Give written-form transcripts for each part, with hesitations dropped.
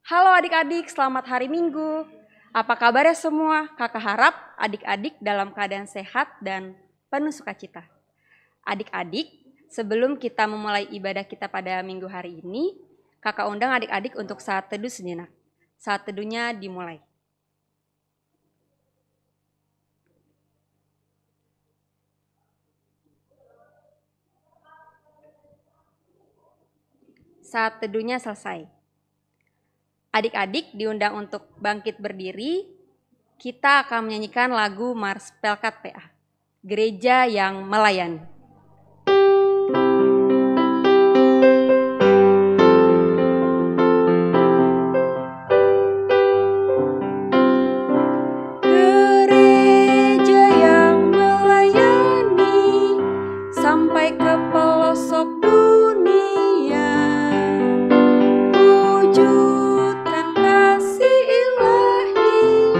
Halo adik-adik, selamat hari Minggu. Apa kabarnya semua? Kakak harap adik-adik dalam keadaan sehat dan penuh sukacita. Adik-adik, sebelum kita memulai ibadah kita pada minggu hari ini, kakak undang adik-adik untuk saat teduh sejenak. Saat teduhnya dimulai. Saat teduhnya selesai. Adik-adik diundang untuk bangkit berdiri. Kita akan menyanyikan lagu Mars Pelkat PA, Gereja yang Melayani. Gereja yang melayani sampai ke pelosok dunia, wujudkan kasih ilahi,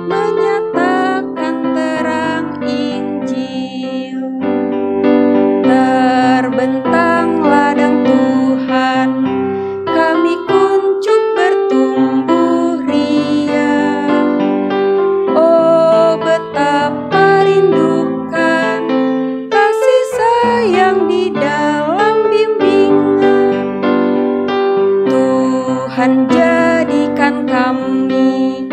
menyatakan terang Injil. Terbentang ladang Tuhan, kami kuncup bertumbuh riang. Oh, betapa rindukan kasih sayang di dalam bimbingan. Tuhan, jadikan kami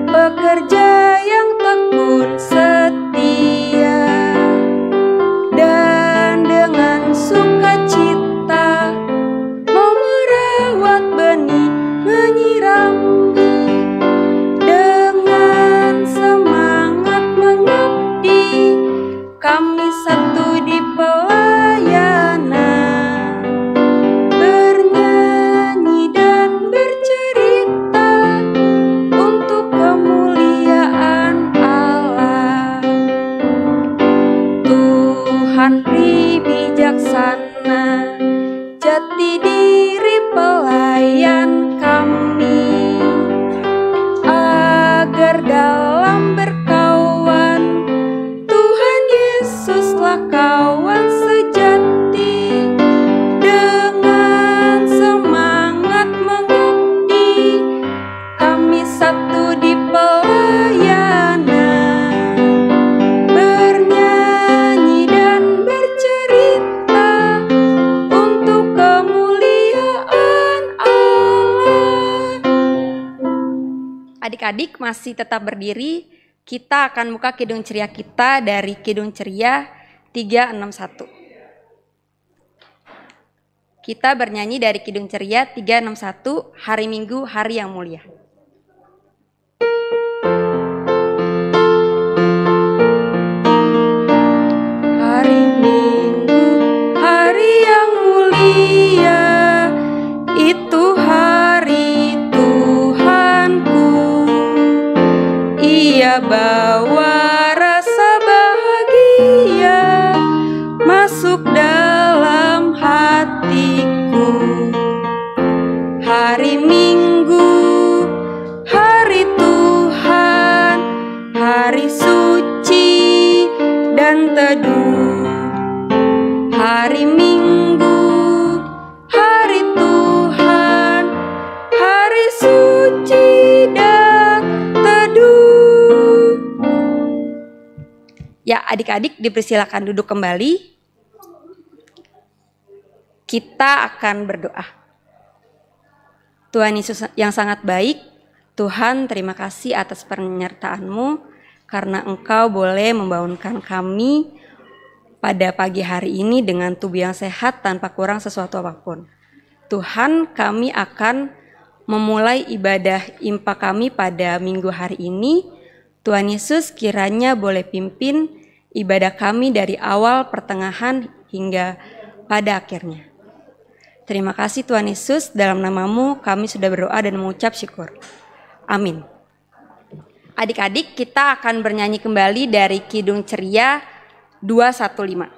pekerja yang tekun setia, dan dengan sukacita mau merawat benih, menyirami, dengan semangat mengabdi, kami satu di pelayanan, bernyanyi dan bercerita untuk kemuliaan Allah. Tuhan Pri bijaksana, jati diri pelayan kami, agar dalam berkawan Tuhan Yesuslah kawan sejati. Dengan semangat mengabdi, kami satu di pelayanan, bernyanyi dan bercerita untuk kemuliaan Allah. Adik-adik masih tetap berdiri. Kita akan buka Kidung Ceria kita dari Kidung Ceria 361. Kita bernyanyi dari Kidung Ceria 361, Hari Minggu, Hari yang Mulia. Hari Minggu, hari yang mulia, itu hari Tuhanku. Ia bawa rasa bahagia masuk dalam hatiku. Hari Minggu, hari Tuhan, hari suci dan teduh. Hari Minggu, hari Tuhan, hari suci dan teduh. Ya, adik-adik dipersilakan duduk kembali. Kita akan berdoa. Tuhan Yesus yang sangat baik, Tuhan, terima kasih atas penyertaan-Mu karena Engkau boleh membangunkan kami pada pagi hari ini dengan tubuh yang sehat tanpa kurang sesuatu apapun. Tuhan, kami akan memulai ibadah impak kami pada minggu hari ini. Tuhan Yesus kiranya boleh pimpin ibadah kami dari awal, pertengahan, hingga pada akhirnya. Terima kasih Tuhan Yesus, dalam nama-Mu kami sudah berdoa dan mengucap syukur. Amin. Adik-adik, kita akan bernyanyi kembali dari Kidung Ceria 215.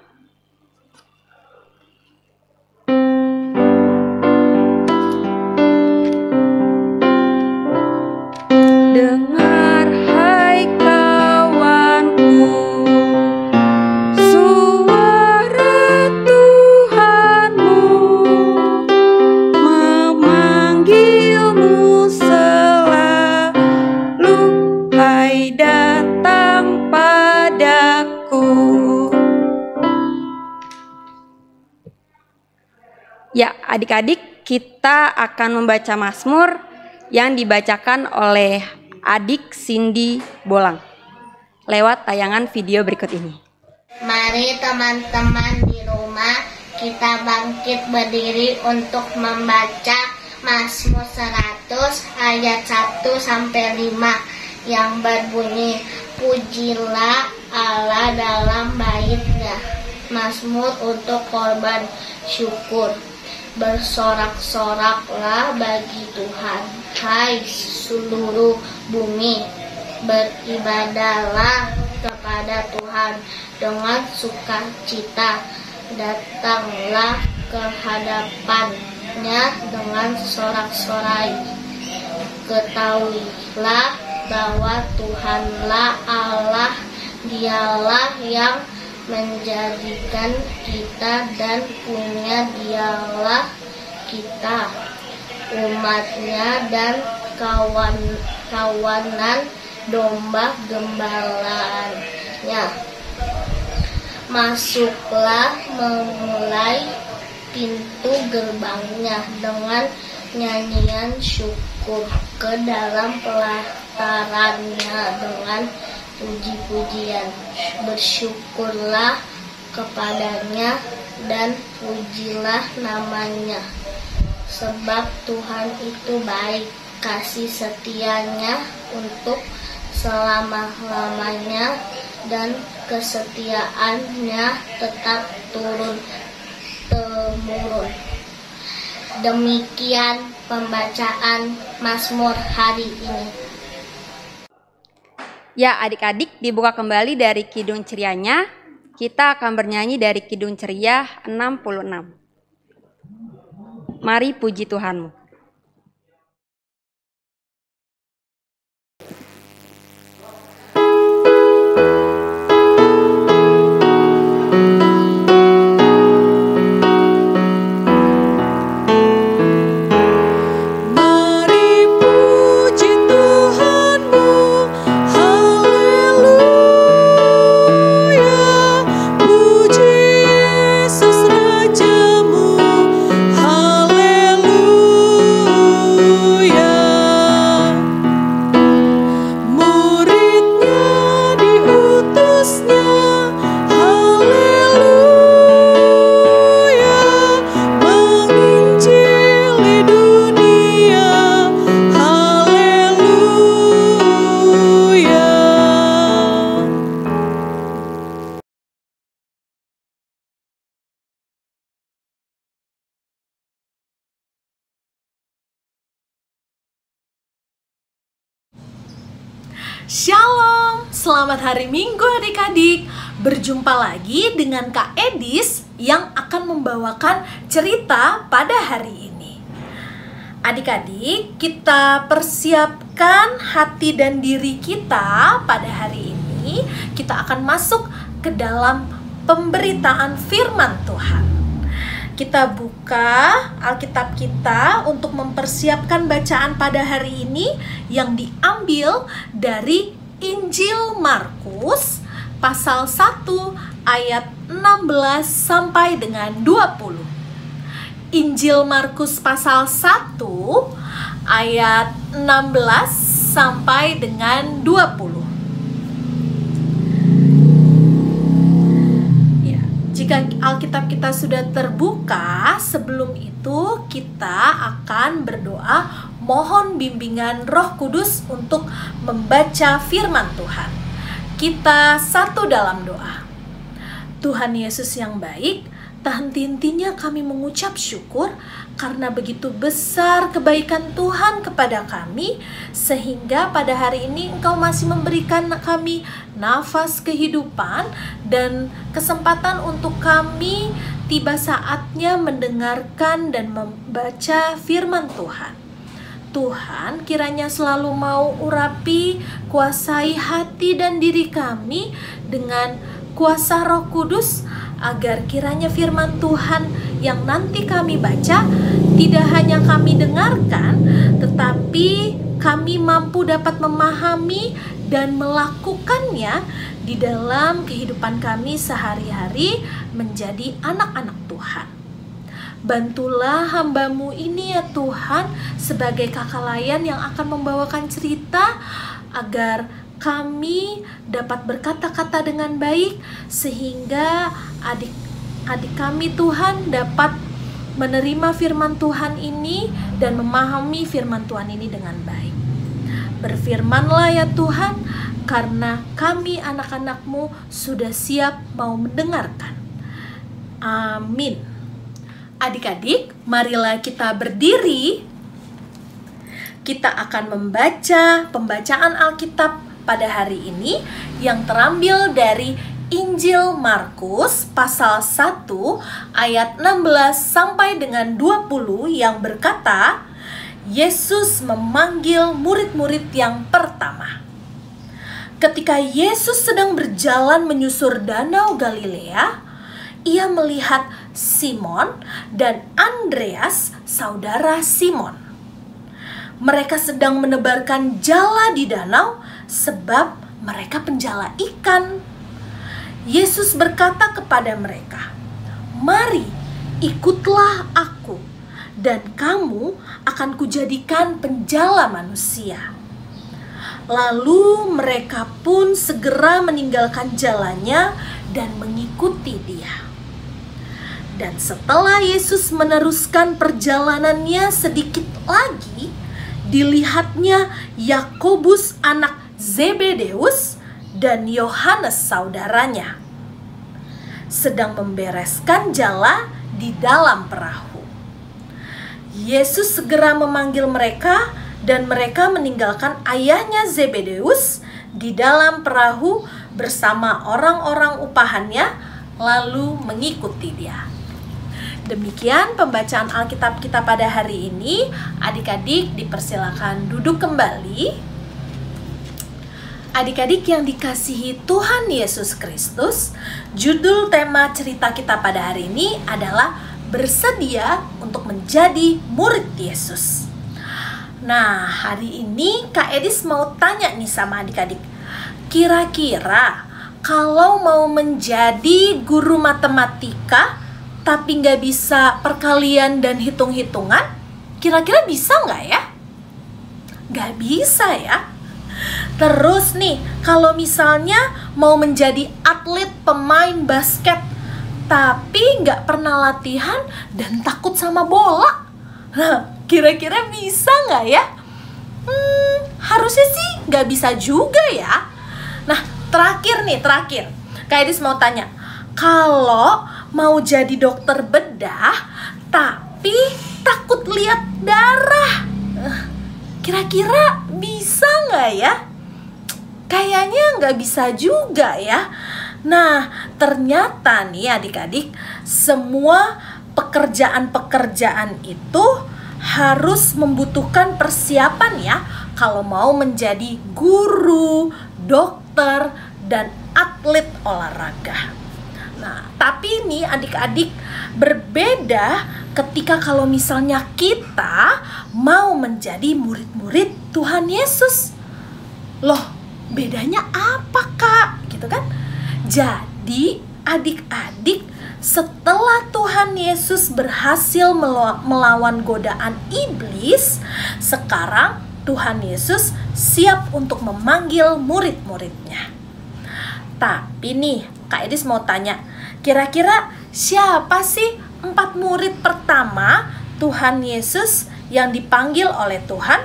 Dengar hai kawanku, suara Tuhanmu memanggilmu selalu, hai datang padaku. Ya, adik-adik, kita akan membaca Mazmur yang dibacakan oleh Adik Cindy Bolang lewat tayangan video berikut ini. Mari teman-teman di rumah kita bangkit berdiri untuk membaca Mazmur 100 ayat 1-5 yang berbunyi, pujilah Allah dalam bait-Nya, Mazmur untuk korban syukur. Bersorak-soraklah bagi Tuhan, hai seluruh bumi. Beribadahlah kepada Tuhan dengan sukacita. Datanglah ke hadapan-Nya dengan sorak-sorai. Ketahuilah bahwa Tuhanlah Allah, Dialah yang menjadikan kita dan punya Dialah kita, umat-Nya dan kawanan domba gembalaannya. Masuklah memulai pintu gerbang-Nya dengan nyanyian syukur, ke dalam pelataran-Nya dengan puji-pujian. Bersyukurlah kepada-Nya dan pujilah nama-Nya, sebab Tuhan itu baik, kasih setia-Nya untuk selama-lamanya, dan kesetiaan-Nya tetap turun-temurun. Demikian pembacaan Mazmur hari ini. Ya, adik-adik, dibuka kembali dari Kidung Cerianya. Kita akan bernyanyi dari Kidung Ceria 66. Mari puji Tuhanmu. Shalom, selamat hari Minggu adik-adik. Berjumpa lagi dengan Kak Edis yang akan membawakan cerita pada hari ini. Adik-adik, kita persiapkan hati dan diri kita pada hari ini. Kita akan masuk ke dalam pemberitaan firman Tuhan. Kita buka Alkitab kita untuk mempersiapkan bacaan pada hari ini yang diambil dari Injil Markus pasal 1 ayat 16 sampai dengan 20. Injil Markus pasal 1 ayat 16 sampai dengan 20. Jika Alkitab kita sudah terbuka, sebelum itu kita akan berdoa mohon bimbingan Roh Kudus untuk membaca firman Tuhan. Kita satu dalam doa. Tuhan Yesus yang baik, tak henti-hentinya kami mengucap syukur karena begitu besar kebaikan Tuhan kepada kami, sehingga pada hari ini Engkau masih memberikan kami nafas kehidupan dan kesempatan untuk kami tiba saatnya mendengarkan dan membaca firman Tuhan. Tuhan kiranya selalu mau urapi, kuasai hati dan diri kami dengan kuasa Roh Kudus, agar kiranya firman Tuhan yang nanti kami baca tidak hanya kami dengarkan, tetapi kami mampu dapat memahami dan melakukannya di dalam kehidupan kami sehari-hari menjadi anak-anak Tuhan. Bantulah hamba-Mu ini ya Tuhan, sebagai kakak layan yang akan membawakan cerita, agar kami dapat berkata-kata dengan baik, sehingga adik-adik kami Tuhan dapat menerima firman Tuhan ini dan memahami firman Tuhan ini dengan baik. Berfirmanlah ya Tuhan, karena kami anak-anak-Mu sudah siap mau mendengarkan. Amin. Adik-adik, marilah kita berdiri. Kita akan membaca pembacaan Alkitab pada hari ini yang terambil dari Injil Markus pasal 1 ayat 16 sampai dengan 20 yang berkata, Yesus memanggil murid-murid yang pertama. Ketika Yesus sedang berjalan menyusur danau Galilea, ia melihat Simon dan Andreas, saudara Simon. Mereka sedang menebarkan jala di danau sebab mereka penjala ikan. Yesus berkata kepada mereka, "Mari, ikutlah aku, dan kamu akan kujadikan penjala manusia." Lalu mereka pun segera meninggalkan jalannya dan mengikuti Dia. Dan setelah Yesus meneruskan perjalanannya sedikit lagi, dilihatnya Yakobus anak Zebedeus dan Yohanes saudaranya sedang membereskan jala di dalam perahu. Yesus segera memanggil mereka dan mereka meninggalkan ayahnya Zebedeus di dalam perahu bersama orang-orang upahannya lalu mengikuti Dia. Demikian pembacaan Alkitab kita pada hari ini. Adik-adik dipersilakan duduk kembali. Adik-adik yang dikasihi Tuhan Yesus Kristus, judul tema cerita kita pada hari ini adalah bersedia untuk menjadi murid Yesus. Nah, hari ini Kak Edis mau tanya nih sama adik-adik. Kira-kira kalau mau menjadi guru matematika tapi nggak bisa perkalian dan hitung-hitungan, kira-kira bisa nggak ya? Nggak bisa ya. Terus nih, kalau misalnya mau menjadi atlet pemain basket tapi nggak pernah latihan dan takut sama bola, kira-kira bisa nggak ya? Harusnya sih nggak bisa juga ya. Nah, terakhir Kak Edis mau tanya, kalau mau jadi dokter bedah tapi takut lihat darah, kira-kira bisa nggak ya? Kayaknya nggak bisa juga ya. Nah, ternyata nih adik-adik, semua pekerjaan-pekerjaan itu harus membutuhkan persiapan ya, kalau mau menjadi guru, dokter, dan atlet olahraga. Nah, tapi nih adik-adik, berbeda ketika kalau misalnya kita mau menjadi murid-murid Tuhan Yesus. Loh, bedanya apa Kak? Gitu kan? Jadi adik-adik, setelah Tuhan Yesus berhasil melawan godaan iblis, sekarang Tuhan Yesus siap untuk memanggil murid-muridnya. Tapi nih, Kak Edis mau tanya, kira-kira siapa sih 4 murid pertama Tuhan Yesus yang dipanggil oleh Tuhan?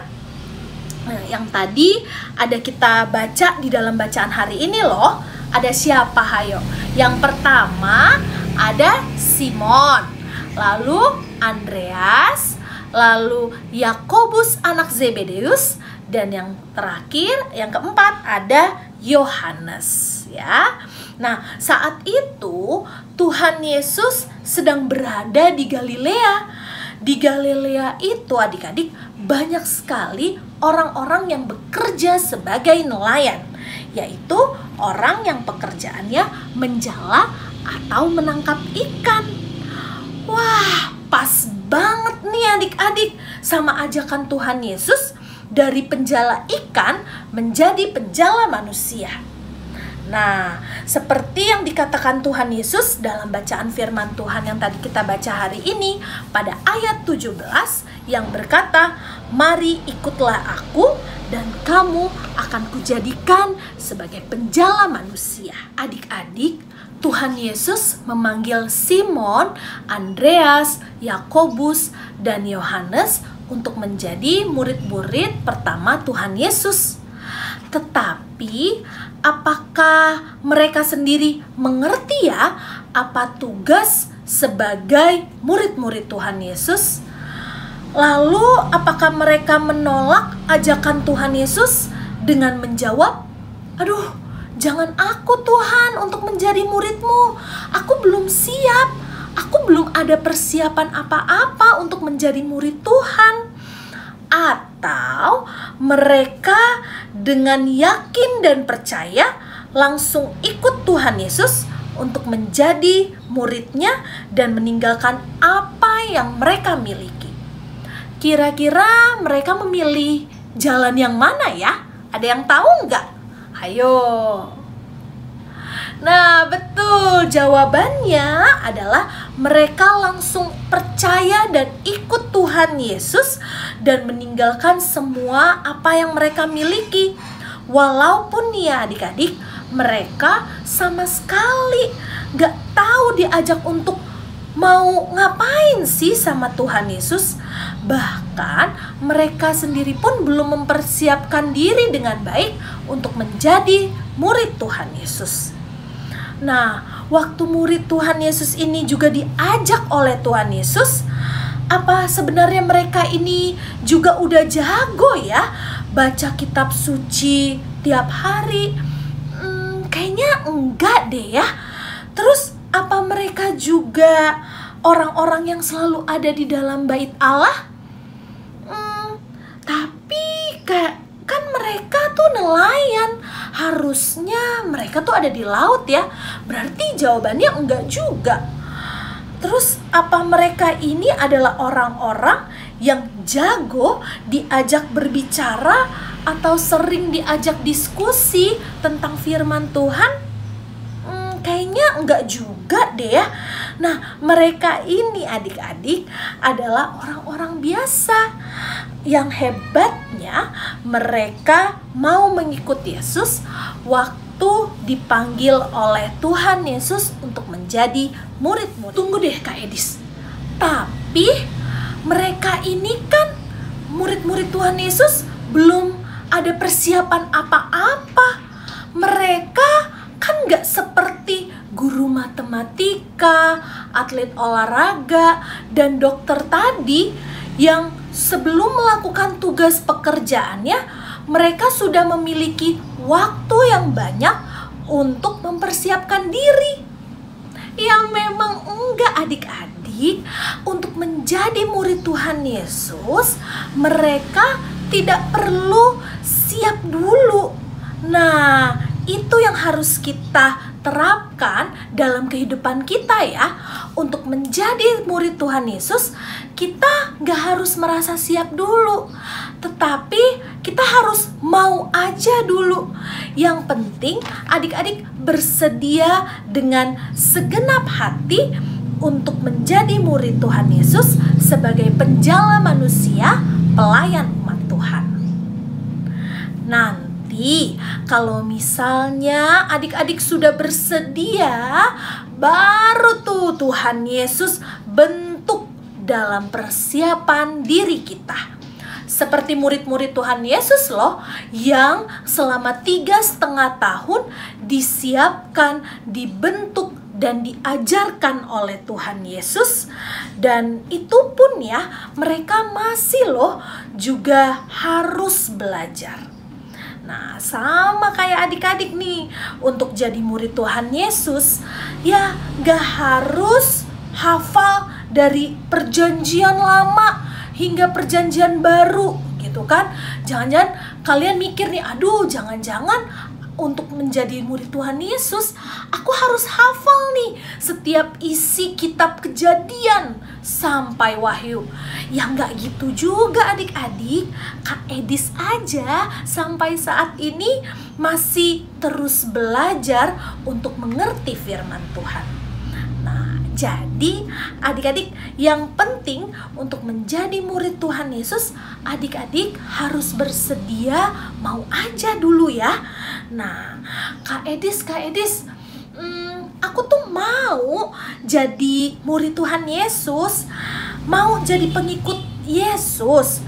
Nah, yang tadi ada kita baca di dalam bacaan hari ini loh. Ada siapa, hayo? Yang pertama ada Simon, lalu Andreas, lalu Yakobus anak Zebedeus, dan yang terakhir, yang keempat ada Yohanes, ya. Nah, saat itu Tuhan Yesus sedang berada di Galilea. Di Galilea itu, adik-adik, banyak sekali orang-orang yang bekerja sebagai nelayan, yaitu orang yang pekerjaannya menjala atau menangkap ikan. Wah, pas banget nih adik-adik sama ajakan Tuhan Yesus dari penjala ikan menjadi penjala manusia. Nah, seperti yang dikatakan Tuhan Yesus dalam bacaan firman Tuhan yang tadi kita baca hari ini pada ayat 17 yang berkata, "Mari ikutlah aku dan kamu akan kujadikan sebagai penjala manusia." Adik-adik, Tuhan Yesus memanggil Simon, Andreas, Yakobus, dan Yohanes untuk menjadi murid-murid pertama Tuhan Yesus. Tetapi apakah mereka sendiri mengerti ya apa tugas sebagai murid-murid Tuhan Yesus? Lalu apakah mereka menolak ajakan Tuhan Yesus dengan menjawab, "Aduh, jangan aku Tuhan untuk menjadi muridmu. Aku belum siap. Aku belum ada persiapan apa-apa untuk menjadi murid Tuhan." Atau mereka dengan yakin dan percaya langsung ikut Tuhan Yesus untuk menjadi muridnya dan meninggalkan apa yang mereka miliki. Kira-kira mereka memilih jalan yang mana ya? Ada yang tahu nggak? Ayo. Nah, betul, jawabannya adalah mereka langsung percaya dan ikut Tuhan Yesus dan meninggalkan semua apa yang mereka miliki. Walaupun ya adik-adik, mereka sama sekali gak tahu diajak untuk mau ngapain sih sama Tuhan Yesus. Bahkan mereka sendiri pun belum mempersiapkan diri dengan baik untuk menjadi murid Tuhan Yesus. Nah, waktu murid Tuhan Yesus ini juga diajak oleh Tuhan Yesus, apa sebenarnya mereka ini juga udah jago ya baca kitab suci tiap hari? Kayaknya enggak deh ya. Terus apa mereka juga orang-orang yang selalu ada di dalam bait Allah? Tapi kan mereka tuh nelayan, harusnya mereka tuh ada di laut ya. Berarti jawabannya enggak juga. Terus apa mereka ini adalah orang-orang yang jago diajak berbicara atau sering diajak diskusi tentang firman Tuhan? Kayaknya enggak juga deh ya. Nah, mereka ini adik-adik adalah orang-orang biasa. Yang hebatnya mereka mau mengikut Yesus waktu dipanggil oleh Tuhan Yesus untuk menjadi murid-murid. Tunggu deh Kak Edis. Tapi mereka ini kan murid-murid Tuhan Yesus belum ada persiapan apa-apa. Mereka kan gak seperti guru matematika, atlet olahraga, dan dokter tadi yang sebelum melakukan tugas pekerjaannya, mereka sudah memiliki waktu yang banyak untuk mempersiapkan diri. Ya memang enggak adik-adik, untuk menjadi murid Tuhan Yesus, mereka tidak perlu siap dulu. Nah, itu yang harus kita terapkan dalam kehidupan kita ya. Untuk menjadi murid Tuhan Yesus, kita gak harus merasa siap dulu, tetapi kita harus mau aja dulu. Yang penting adik-adik bersedia dengan segenap hati untuk menjadi murid Tuhan Yesus sebagai penjala manusia, pelayan umat Tuhan. Nanti kalau misalnya adik-adik sudah bersedia, baru tuh Tuhan Yesus bentuk dalam persiapan diri kita. seperti murid-murid Tuhan Yesus loh, yang selama 3,5 tahun disiapkan, dibentuk, dan diajarkan oleh Tuhan Yesus. Dan itu pun ya, mereka masih loh juga harus belajar. Nah, sama kayak adik-adik nih, untuk jadi murid Tuhan Yesus, ya gak harus hafal dari perjanjian lama hingga perjanjian baru gitu kan. Jangan-jangan kalian mikir nih, aduh jangan-jangan untuk menjadi murid Tuhan Yesus aku harus hafal nih setiap isi kitab Kejadian sampai Wahyu. Ya nggak gitu juga adik-adik. Kak Edis aja sampai saat ini masih terus belajar untuk mengerti firman Tuhan. Nah, jadi adik-adik, yang penting untuk menjadi murid Tuhan Yesus, adik-adik harus bersedia mau aja dulu ya. Nah, Kak Edis, aku tuh mau jadi murid Tuhan Yesus, mau jadi pengikut Yesus,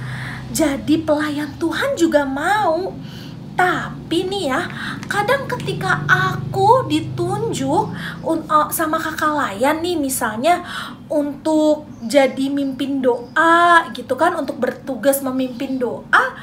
jadi pelayan Tuhan juga mau. Tapi nih ya, kadang ketika aku ditunjuk sama kakak layan nih, misalnya untuk jadi mimpin doa gitu kan, untuk bertugas memimpin doa,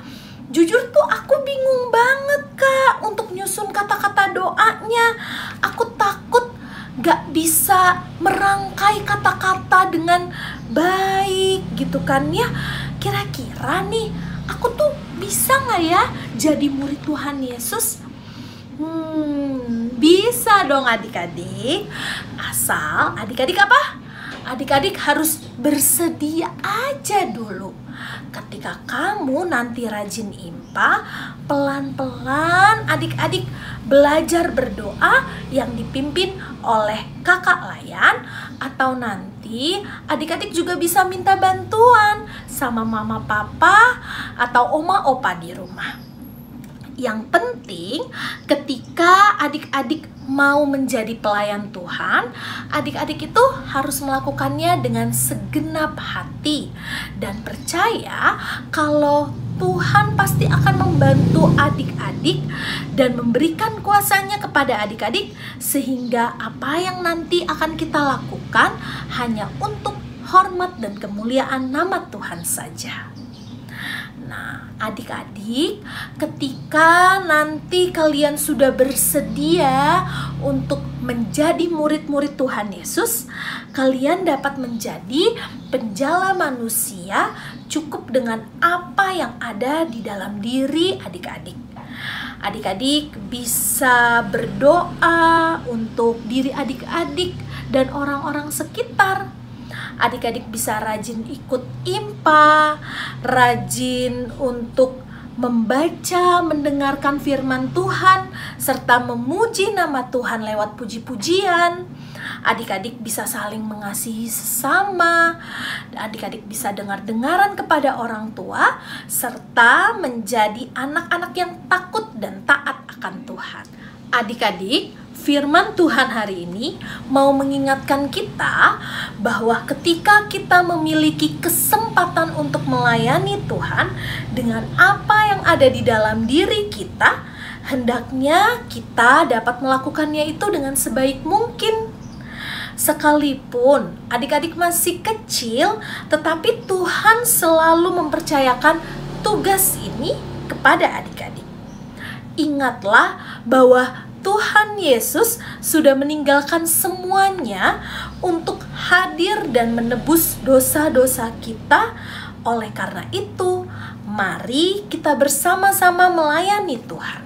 jujur tuh aku bingung banget Kak untuk nyusun kata-kata doanya. Aku takut gak bisa merangkai kata-kata dengan baik gitu kan ya. Kira-kira nih, aku tuh bisa gak ya jadi murid Tuhan Yesus? Bisa dong adik-adik. Asal adik-adik apa? Adik-adik harus bersedia aja dulu. Ketika kamu nanti rajin IMPA, pelan-pelan adik-adik belajar berdoa yang dipimpin oleh kakak layan, atau nanti adik-adik juga bisa minta bantuan sama mama papa atau oma opa di rumah. Yang penting ketika adik-adik mau menjadi pelayan Tuhan, adik-adik itu harus melakukannya dengan segenap hati dan percaya kalau Tuhan pasti akan membantu adik-adik dan memberikan kuasanya kepada adik-adik, sehingga apa yang nanti akan kita lakukan hanya untuk hormat dan kemuliaan nama Tuhan saja. Nah, adik-adik, ketika nanti kalian sudah bersedia untuk menjadi murid-murid Tuhan Yesus, kalian dapat menjadi penjala manusia cukup dengan apa yang ada di dalam diri adik-adik. Adik-adik bisa berdoa untuk diri adik-adik dan orang-orang sekitar. Adik-adik bisa rajin ikut IMPA, rajin untuk membaca, mendengarkan firman Tuhan, serta memuji nama Tuhan lewat puji-pujian. Adik-adik bisa saling mengasihi sesama. Adik-adik bisa dengar-dengaran kepada orang tua, serta menjadi anak-anak yang takut dan taat akan Tuhan. Adik-adik, firman Tuhan hari ini mau mengingatkan kita bahwa ketika kita memiliki kesempatan untuk melayani Tuhan dengan apa yang ada di dalam diri kita, hendaknya kita dapat melakukannya itu dengan sebaik mungkin. Sekalipun adik-adik masih kecil, tetapi Tuhan selalu mempercayakan tugas ini kepada adik-adik. Ingatlah bahwa Tuhan Yesus sudah meninggalkan semuanya untuk hadir dan menebus dosa-dosa kita. Oleh karena itu, mari kita bersama-sama melayani Tuhan.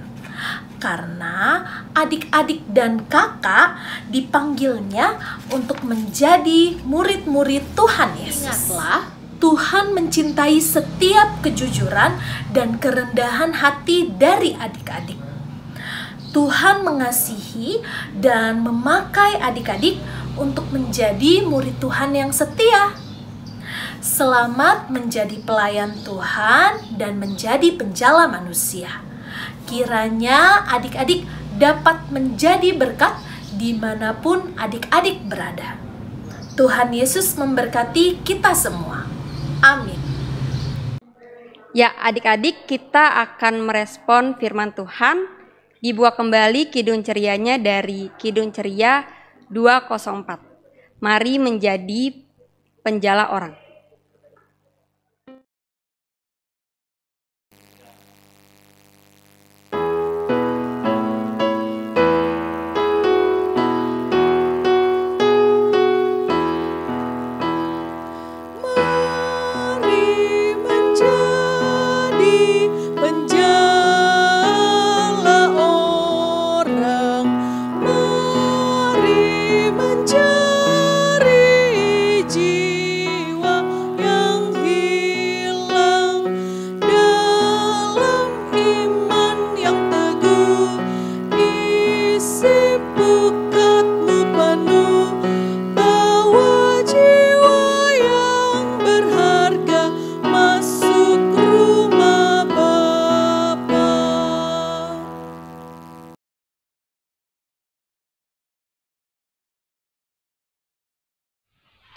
Karena adik-adik dan kakak dipanggilnya untuk menjadi murid-murid Tuhan Yesus. Ingatlah, Tuhan mencintai setiap kejujuran dan kerendahan hati dari adik-adik. Tuhan mengasihi dan memakai adik-adik untuk menjadi murid Tuhan yang setia. Selamat menjadi pelayan Tuhan dan menjadi penjala manusia. Kiranya adik-adik dapat menjadi berkat dimanapun adik-adik berada. Tuhan Yesus memberkati kita semua. Amin. Ya, adik-adik, kita akan merespon firman Tuhan. Dibuat kembali Kidung Cerianya dari Kidung Ceria 204. Mari menjadi penjala orang.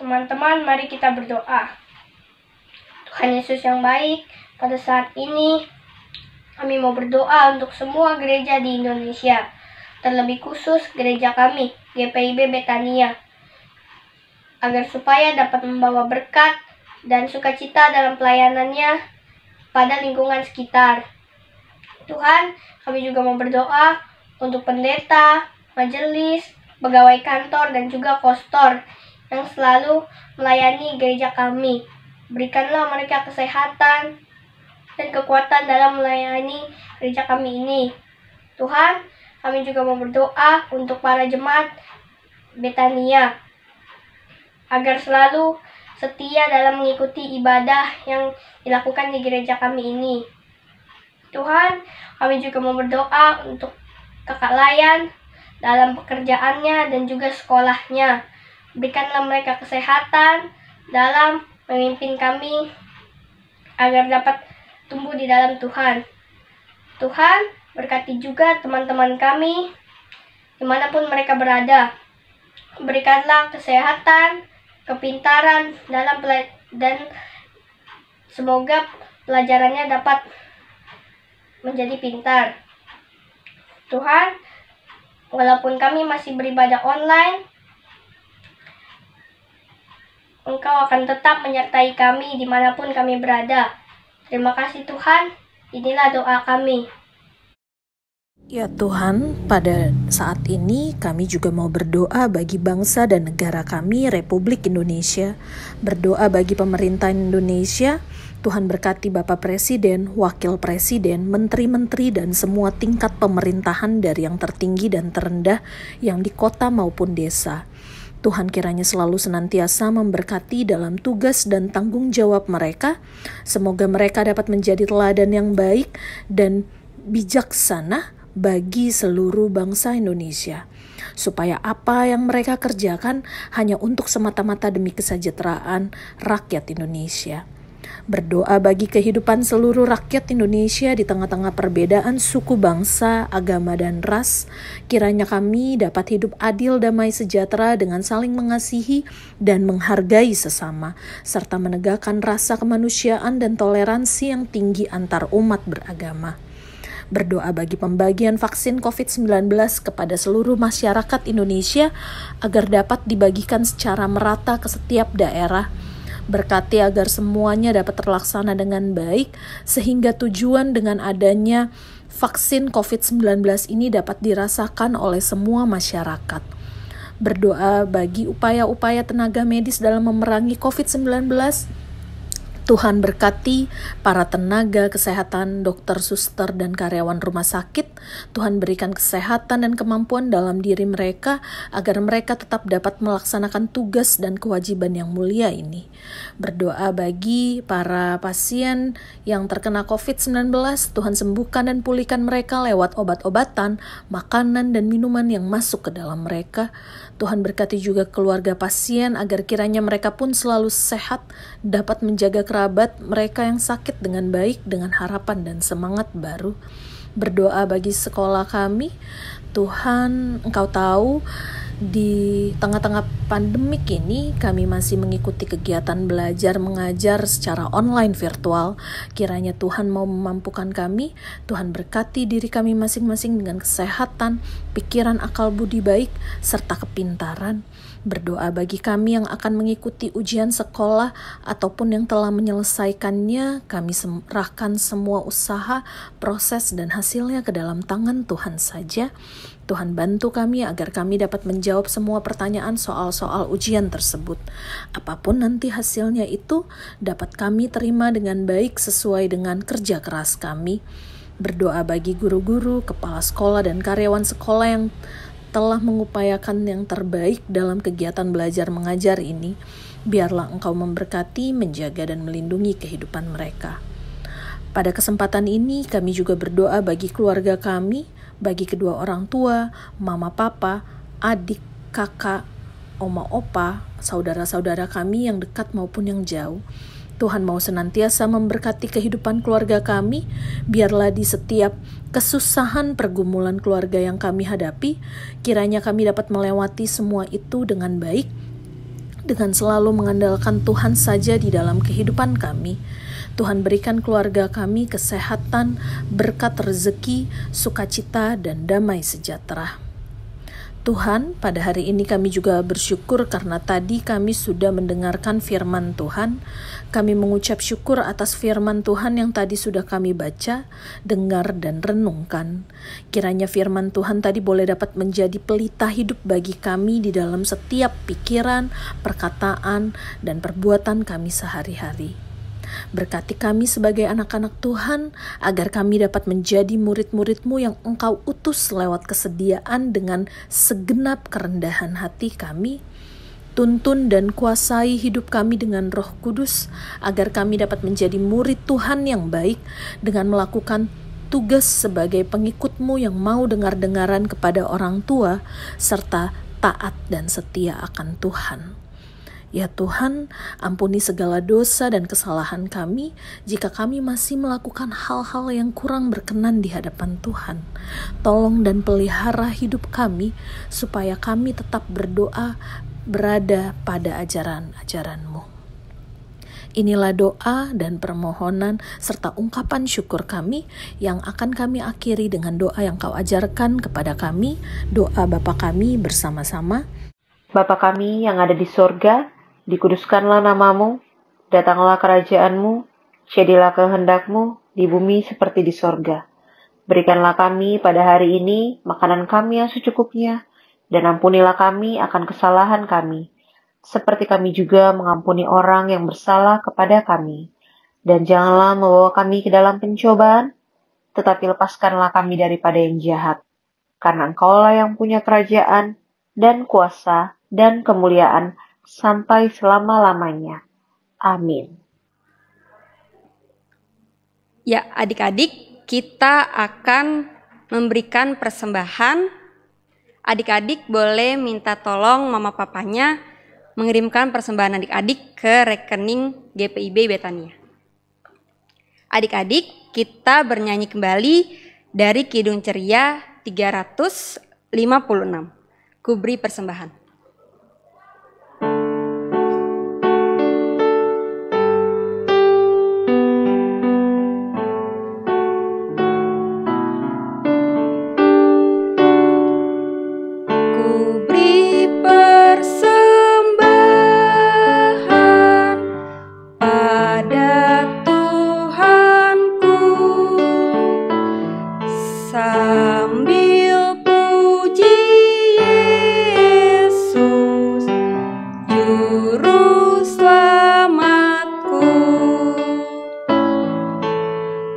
Teman-teman, mari kita berdoa. Tuhan Yesus yang baik, pada saat ini kami mau berdoa untuk semua gereja di Indonesia, terlebih khusus gereja kami, GPIB Betania, agar supaya dapat membawa berkat dan sukacita dalam pelayanannya pada lingkungan sekitar. Tuhan, kami juga mau berdoa untuk pendeta, majelis, pegawai kantor, dan juga kostor yang selalu melayani gereja kami. Berikanlah mereka kesehatan dan kekuatan dalam melayani gereja kami ini. Tuhan, kami juga mau berdoa untuk para jemaat Betania, agar selalu setia dalam mengikuti ibadah yang dilakukan di gereja kami ini. Tuhan, kami juga mau berdoa untuk kakak Layan dalam pekerjaannya dan juga sekolahnya. Berikanlah mereka kesehatan dalam memimpin kami agar dapat tumbuh di dalam Tuhan. Tuhan, berkati juga teman-teman kami dimanapun mereka berada. Berikanlah kesehatan, kepintaran dalam dan semoga pelajarannya dapat menjadi pintar. Tuhan, walaupun kami masih beribadah online, Engkau akan tetap menyertai kami dimanapun kami berada. Terima kasih Tuhan, inilah doa kami. Ya Tuhan, pada saat ini kami juga mau berdoa bagi bangsa dan negara kami, Republik Indonesia. Berdoa bagi pemerintahan Indonesia. Tuhan berkati Bapak Presiden, Wakil Presiden, Menteri-Menteri, dan semua tingkat pemerintahan dari yang tertinggi dan terendah yang di kota maupun desa. Tuhan kiranya selalu senantiasa memberkati dalam tugas dan tanggung jawab mereka. Semoga mereka dapat menjadi teladan yang baik dan bijaksana bagi seluruh bangsa Indonesia. Supaya apa yang mereka kerjakan hanya untuk semata-mata demi kesejahteraan rakyat Indonesia. Berdoa bagi kehidupan seluruh rakyat Indonesia di tengah-tengah perbedaan suku bangsa, agama, dan ras. Kiranya kami dapat hidup adil, damai, sejahtera dengan saling mengasihi dan menghargai sesama, serta menegakkan rasa kemanusiaan dan toleransi yang tinggi antar umat beragama. Berdoa bagi pembagian vaksin COVID-19 kepada seluruh masyarakat Indonesia agar dapat dibagikan secara merata ke setiap daerah. Berkati agar semuanya dapat terlaksana dengan baik, sehingga tujuan dengan adanya vaksin COVID-19 ini dapat dirasakan oleh semua masyarakat. Berdoa bagi upaya-upaya tenaga medis dalam memerangi COVID-19. Tuhan berkati para tenaga kesehatan, dokter, suster, dan karyawan rumah sakit. Tuhan berikan kesehatan dan kemampuan dalam diri mereka agar mereka tetap dapat melaksanakan tugas dan kewajiban yang mulia ini. Berdoa bagi para pasien yang terkena COVID-19, Tuhan sembuhkan dan pulihkan mereka lewat obat-obatan, makanan, dan minuman yang masuk ke dalam mereka. Tuhan berkati juga keluarga pasien agar kiranya mereka pun selalu sehat, dapat menjaga kerabat mereka yang sakit dengan baik dengan harapan dan semangat baru. Berdoa bagi sekolah kami, Tuhan, Engkau tahu Di tengah-tengah pandemik ini, kami masih mengikuti kegiatan belajar mengajar secara online virtual. Kiranya Tuhan mau memampukan kami, Tuhan berkati diri kami masing-masing dengan kesehatan, pikiran, akal budi baik, serta kepintaran. Berdoa bagi kami yang akan mengikuti ujian sekolah ataupun yang telah menyelesaikannya. Kami serahkan semua usaha, proses, dan hasilnya ke dalam tangan Tuhan saja. Tuhan bantu kami agar kami dapat menjawab semua pertanyaan soal-soal ujian tersebut. Apapun nanti hasilnya itu dapat kami terima dengan baik sesuai dengan kerja keras kami. Berdoa bagi guru-guru, kepala sekolah, dan karyawan sekolah yang telah mengupayakan yang terbaik dalam kegiatan belajar mengajar ini. Biarlah Engkau memberkati, menjaga, dan melindungi kehidupan mereka. Pada kesempatan ini kami juga berdoa bagi keluarga kami, bagi kedua orang tua, mama papa, adik, kakak, oma opa, saudara-saudara kami yang dekat maupun yang jauh. Tuhan mau senantiasa memberkati kehidupan keluarga kami. Biarlah di setiap kesusahan pergumulan keluarga yang kami hadapi, kiranya kami dapat melewati semua itu dengan baik, dengan selalu mengandalkan Tuhan saja di dalam kehidupan kami. Tuhan berikan keluarga kami kesehatan, berkat rezeki, sukacita, dan damai sejahtera. Tuhan, pada hari ini kami juga bersyukur karena tadi kami sudah mendengarkan firman Tuhan. Kami mengucap syukur atas firman Tuhan yang tadi sudah kami baca, dengar, dan renungkan. Kiranya firman Tuhan tadi boleh dapat menjadi pelita hidup bagi kami di dalam setiap pikiran, perkataan, dan perbuatan kami sehari-hari. Berkati kami sebagai anak-anak Tuhan, agar kami dapat menjadi murid-murid-Mu yang Engkau utus lewat kesediaan dengan segenap kerendahan hati kami. Tuntun dan kuasai hidup kami dengan Roh Kudus, agar kami dapat menjadi murid Tuhan yang baik dengan melakukan tugas sebagai pengikut-Mu yang mau dengar-dengaran kepada orang tua, serta taat dan setia akan Tuhan. Ya Tuhan, ampuni segala dosa dan kesalahan kami jika kami masih melakukan hal-hal yang kurang berkenan di hadapan Tuhan. Tolong dan pelihara hidup kami supaya kami tetap berdoa, berada pada ajaran-ajaran-Mu. Inilah doa dan permohonan serta ungkapan syukur kami yang akan kami akhiri dengan doa yang Kau ajarkan kepada kami, doa Bapa kami bersama-sama. Bapa kami yang ada di sorga, dikuduskanlah namamu, datanglah kerajaan-Mu, jadilah kehendak-Mu di bumi seperti di sorga. Berikanlah kami pada hari ini makanan kami yang secukupnya, dan ampunilah kami akan kesalahan kami, seperti kami juga mengampuni orang yang bersalah kepada kami. Dan janganlah membawa kami ke dalam pencobaan, tetapi lepaskanlah kami daripada yang jahat. Karena Engkaulah yang punya kerajaan, dan kuasa, dan kemuliaan, sampai selama-lamanya. Amin. Ya, adik-adik, kita akan memberikan persembahan. Adik-adik boleh minta tolong mama papanya mengirimkan persembahan adik-adik ke rekening GPIB Betania. Adik-adik, kita bernyanyi kembali dari Kidung Ceria 356. Kuberi persembahan. Sambil puji Yesus, Juru Selamatku,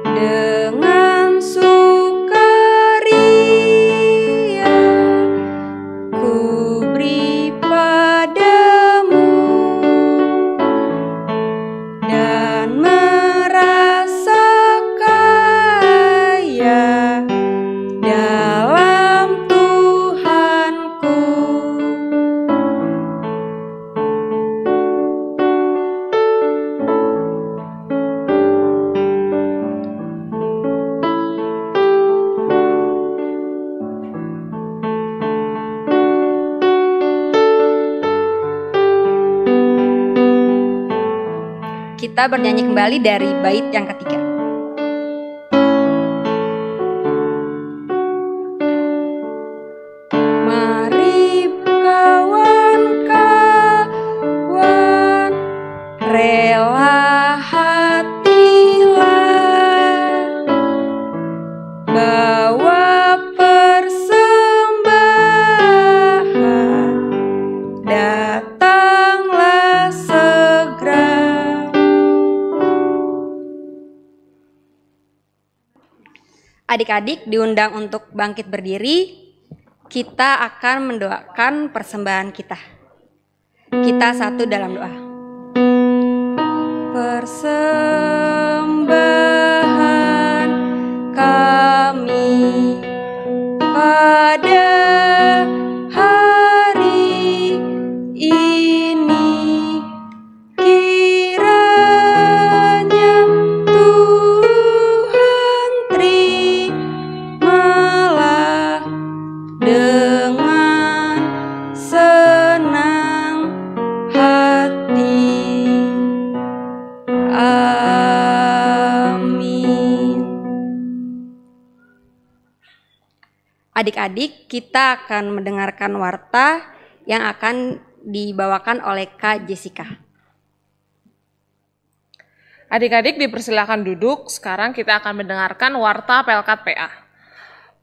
dengan sukaria ku beri padamu dan merasa kaya dalam Tuhanku. kita bernyanyi kembali dari bait yang ketiga. Mari kawan-kawan, rela hatilah, bawa persembahan, datanglah segera. Adik-adik diundang untuk bangkit berdiri. Kita akan mendoakan persembahan kita. Kita satu dalam doa. Persembahan kami pada hari ini, kiranya Tuhan terimalah dengan senang hati. Amin. Adik-adik, kita akan mendengarkan warta yang akan dibawakan oleh Kak Jessica. Adik-adik dipersilakan duduk. Sekarang kita akan mendengarkan warta Pelkat PA.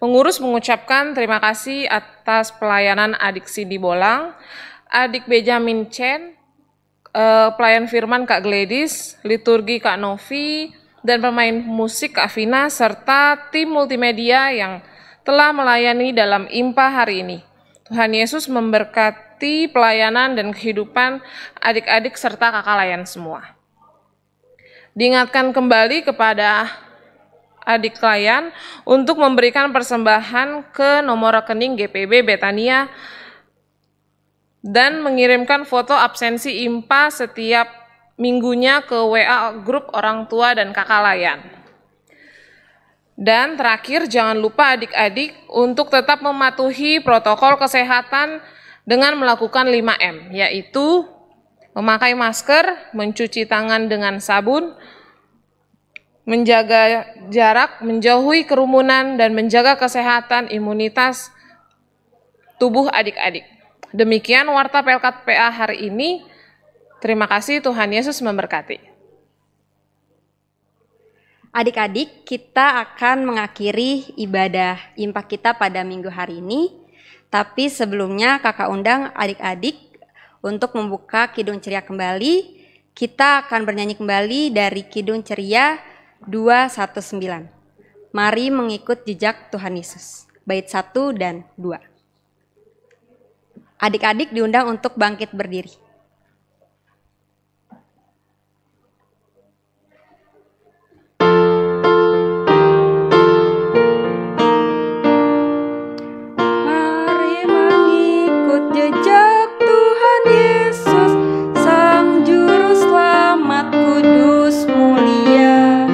Pengurus mengucapkan terima kasih atas pelayanan adik Sidi Bolang, adik Benjamin Chen, pelayan firman Kak Gladys, liturgi Kak Novi, dan pemain musik Kak Vina, serta tim multimedia yang telah melayani dalam IMPA hari ini. Tuhan Yesus memberkati pelayanan dan kehidupan adik-adik serta kakak layan semua. Diingatkan kembali kepada adik layan untuk memberikan persembahan ke nomor rekening GPB Betania dan mengirimkan foto absensi IMPA setiap minggunya ke WA grup orang tua dan kakak layan. Dan terakhir, jangan lupa adik-adik untuk tetap mematuhi protokol kesehatan dengan melakukan 5M, yaitu memakai masker, mencuci tangan dengan sabun, menjaga jarak, menjauhi kerumunan, dan menjaga kesehatan imunitas tubuh adik-adik. Demikian warta Pelkat PA hari ini. Terima kasih, Tuhan Yesus memberkati. Adik-adik, kita akan mengakhiri ibadah IMPA kita pada minggu hari ini. Tapi sebelumnya kakak undang adik-adik untuk membuka Kidung Ceria kembali. Kita akan bernyanyi kembali dari Kidung Ceria 219. Mari mengikut jejak Tuhan Yesus. Bait 1 dan 2. Adik-adik diundang untuk bangkit berdiri. Mari mengikut jejak Tuhan Yesus, Sang Juru Selamat kudus mulia.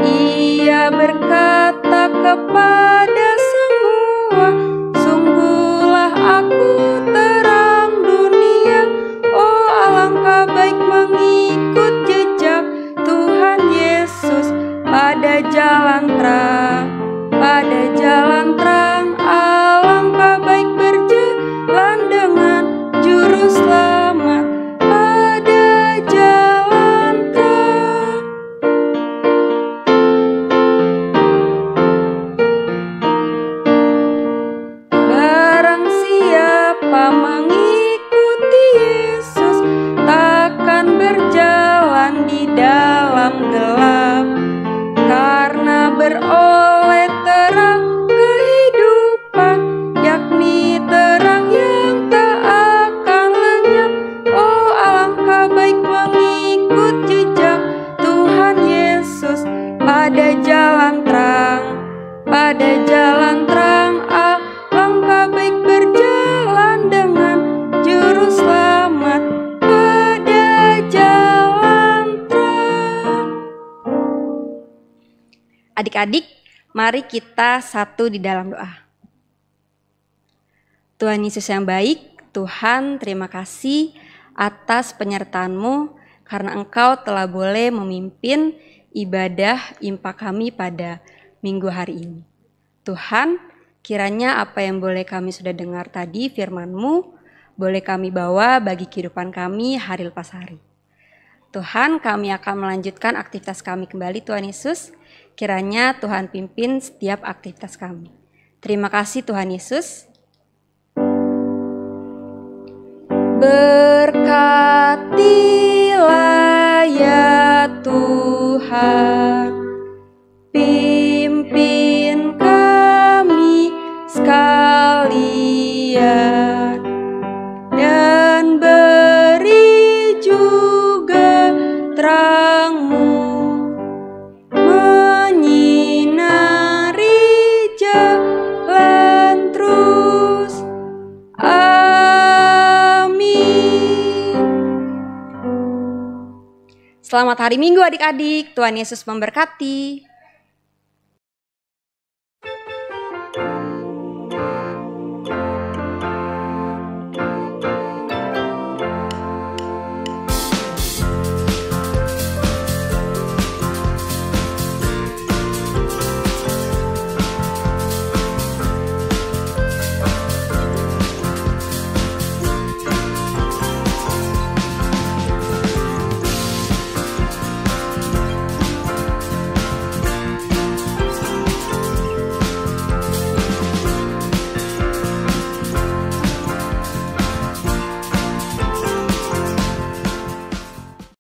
Ia berkata kepada semua, sungguhlah aku terang dunia. Oh, alangkah baik mengikut jejak Tuhan Yesus pada jalan terang, pada jalan terang. Alangkah baik berjalan dengan Juru Selamat pada jalan terang. Barang siapa mengikuti Yesus takkan berjalan di dalam gelap, karena beroleh terang kehidupan, yakni terang yang tak akan lenyap. Oh, alangkah baik mengikut jejak Tuhan Yesus pada jalan terang, pada jalan terang. Alangkah baik berjalan dengan Juru Selamat pada jalan terang. Adik-adik, mari kita satu di dalam doa. Tuhan Yesus yang baik, Tuhan terima kasih atas penyertaan-Mu karena Engkau telah boleh memimpin ibadah impak kami pada minggu hari ini. Tuhan, kiranya apa yang boleh kami sudah dengar tadi firman-Mu, boleh kami bawa bagi kehidupan kami hari lepas hari. Tuhan, kami akan melanjutkan aktivitas kami kembali Tuhan Yesus. Kiranya Tuhan pimpin setiap aktivitas kami. Terima kasih Tuhan Yesus. Berkatilah ya Tuhan, pimpin kami sekalian, dan beri juga terang-Mu menyinari jalan terus. Selamat hari Minggu adik-adik, Tuhan Yesus memberkati.